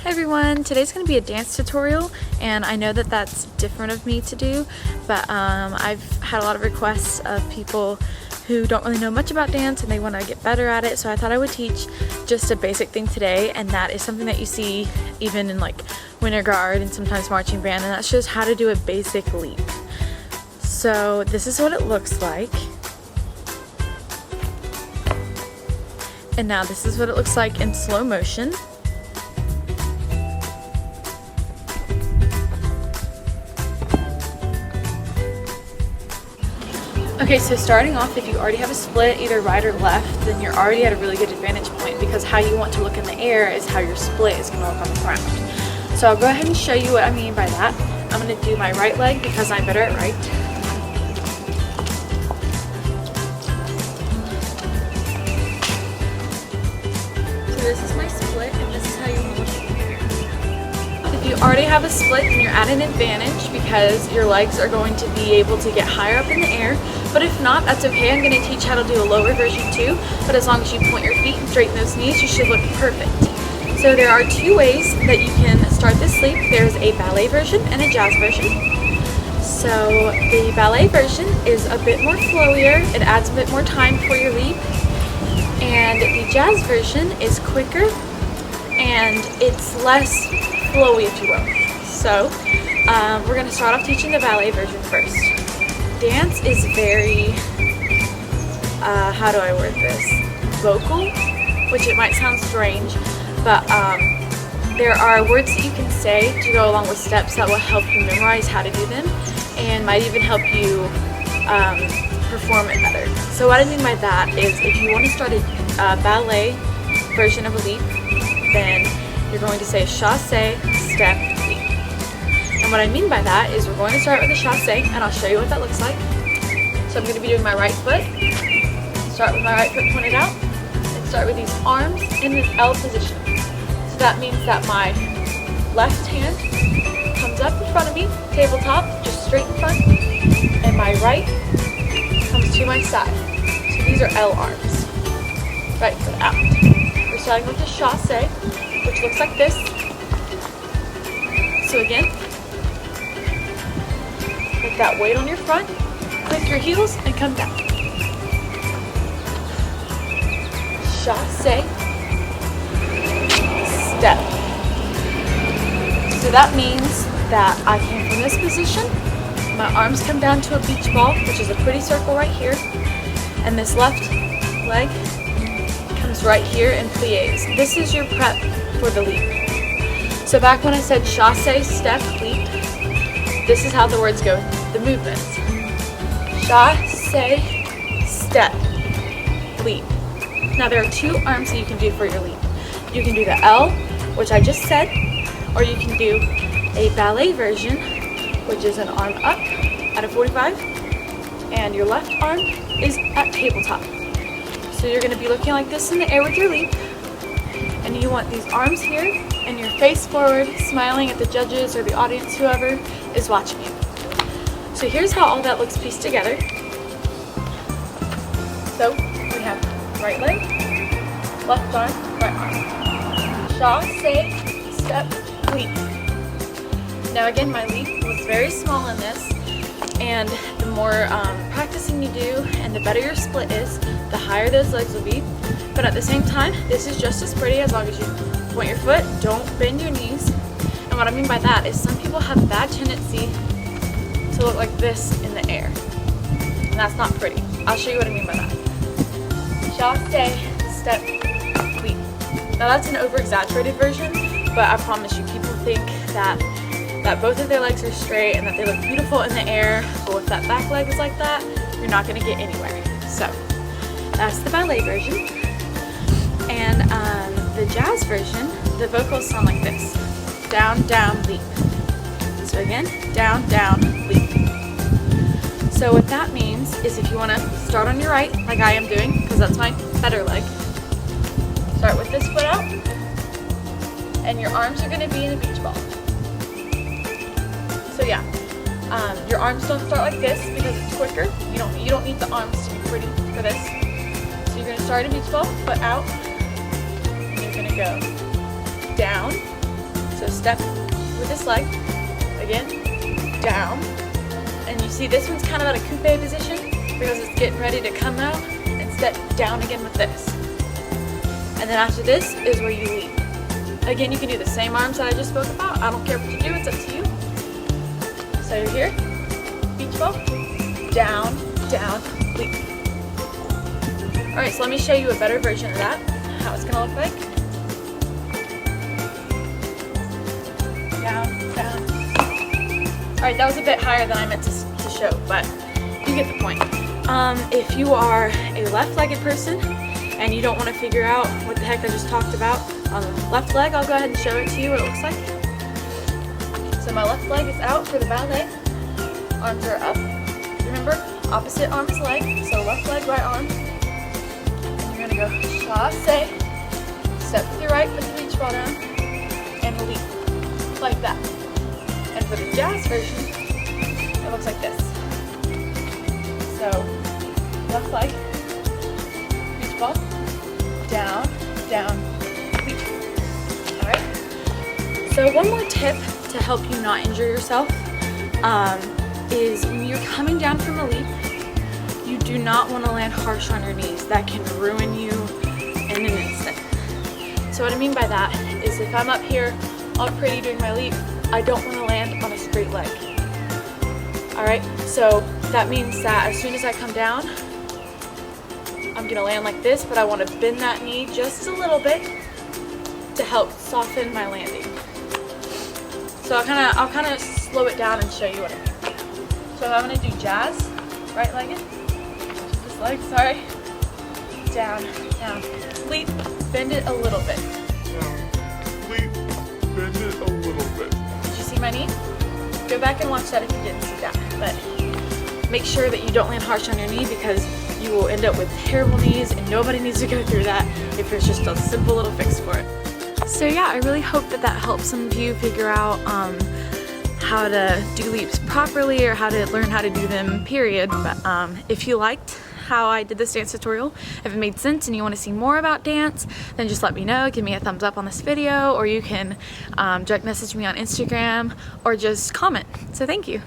Hi everyone, today's going to be a dance tutorial, and I know that that's different of me to do, but I've had a lot of requests of people who don't really know much about dance and they want to get better at it, so I thought I would teach just a basic thing today, and that is something that you see even in like winter guard and sometimes marching band, and that's just how to do a basic leap. So this is what it looks like. And now this is what it looks like in slow motion. Okay, so starting off, if you already have a split, either right or left, then you're already at a really good advantage point, because how you want to look in the air is how your split is going to look on the ground. So I'll go ahead and show you what I mean by that. I'm going to do my right leg because I'm better at right. So this is my split, and this is how you want to look in the air. If you already have a split, then you're at an advantage because your legs are going to be able to get higher up in the air. But if not, that's okay. I'm going to teach how to do a lower version too, but as long as you point your feet and straighten those knees, you should look perfect. So there are two ways that you can start this leap. There's a ballet version and a jazz version. So the ballet version is a bit more flowier, it adds a bit more time for your leap, and the jazz version is quicker and it's less flowy, if you will. So we're going to start off teaching the ballet version first. Dance is very, how do I word this, vocal, which it might sound strange, but there are words that you can say to go along with steps that will help you memorize how to do them and might even help you perform it better. So what I mean by that is, if you want to start a ballet version of a leap, then you're going to say chasse, step, leap. And what I mean by that is we're going to start with the chasse, and I'll show you what that looks like. So I'm going to be doing my right foot, start with my right foot pointed out, and start with these arms in an L position. So that means that my left hand comes up in front of me, tabletop, just straight in front, and my right comes to my side. So these are L arms. Right foot out. We're starting with the chasse, which looks like this. So again, put that weight on your front, click your heels, and come down. Chasse, step. So that means that I came from this position, my arms come down to a beach ball, which is a pretty circle right here, and this left leg comes right here and plies. This is your prep for the leap. So back when I said chasse, step, leap, this is how the words go, the movements. Chasse, step, leap. Now there are two arms that you can do for your leap. You can do the L, which I just said, or you can do a ballet version, which is an arm up at a 45, and your left arm is at tabletop. So you're going to be looking like this in the air with your leap, and you want these arms here and your face forward, smiling at the judges or the audience, whoever is watching you. So here's how all that looks pieced together. So we have right leg, left arm, right arm. Chasse, step, leap. Now again, my leap was very small in this, and the more practicing you do and the better your split is, the higher those legs will be. But at the same time, this is just as pretty as long as you point your foot, don't bend your knees. And what I mean by that is some people have a bad tendency to look like this in the air, and that's not pretty. I'll show you what I mean by that. Chasse, step, leap. Now that's an over-exaggerated version, but I promise you, people think that both of their legs are straight and that they look beautiful in the air, but if that back leg is like that, you're not going to get anywhere. So that's the ballet version. And the jazz version, the vocals sound like this. Down, down, leap. So again, down, down, leap. So what that means is, if you want to start on your right, like I am doing, because that's my better leg, start with this foot out, and your arms are going to be in a beach ball. So yeah, your arms don't start like this because it's quicker. You don't need the arms to be pretty for this. So you're going to start a beach ball, foot out, and you're going to go down, So step with this leg, again, down. And you see this one's kind of at a coupe position because it's getting ready to come out, and step down again with this. And then after this is where you leap. Again, you can do the same arms that I just spoke about. I don't care what you do, it's up to you. So you're here, beach ball, down, down, leap. All right, so let me show you a better version of that, how it's gonna look like. Down, down. All right, that was a bit higher than I meant to show, but you get the point. If you are a left-legged person and you don't want to figure out what the heck I just talked about on the left leg, I'll go ahead and show it to you what it looks like. So my left leg is out for the ballet. Arms are up. Remember, opposite arm is leg, so left leg, right arm. And you're gonna go chasse, step with your right, put the beach ball down, and leap, like that. And for the jazz version, it looks like this. So, left leg, beach ball, down, down, leap. Alright? So one more tip to help you not injure yourself is when you're coming down from a leap, you do not want to land harsh on your knees. That can ruin you in an instant. So what I mean by that is if I'm up here all pretty doing my leap, I don't want to land on a straight leg. Alright, so that means that as soon as I come down, I'm gonna land like this, but I want to bend that knee just a little bit to help soften my landing. So I'll kind of slow it down and show you what I mean. So I'm gonna do jazz, right-legged, just this leg, sorry. Down, down, leap, bend it a little bit. Down, leap, bend it a little bit. Did you see my knee? Go back and watch that if you didn't see that. But make sure that you don't land harsh on your knee because you will end up with terrible knees and nobody needs to go through that if there's just a simple little fix for it. So yeah, I really hope that that helps some of you figure out how to do leaps properly or how to learn how to do them, period. But if you liked how I did this dance tutorial, if it made sense and you want to see more about dance, then just let me know. Give me a thumbs up on this video, or you can direct message me on Instagram or just comment. So thank you.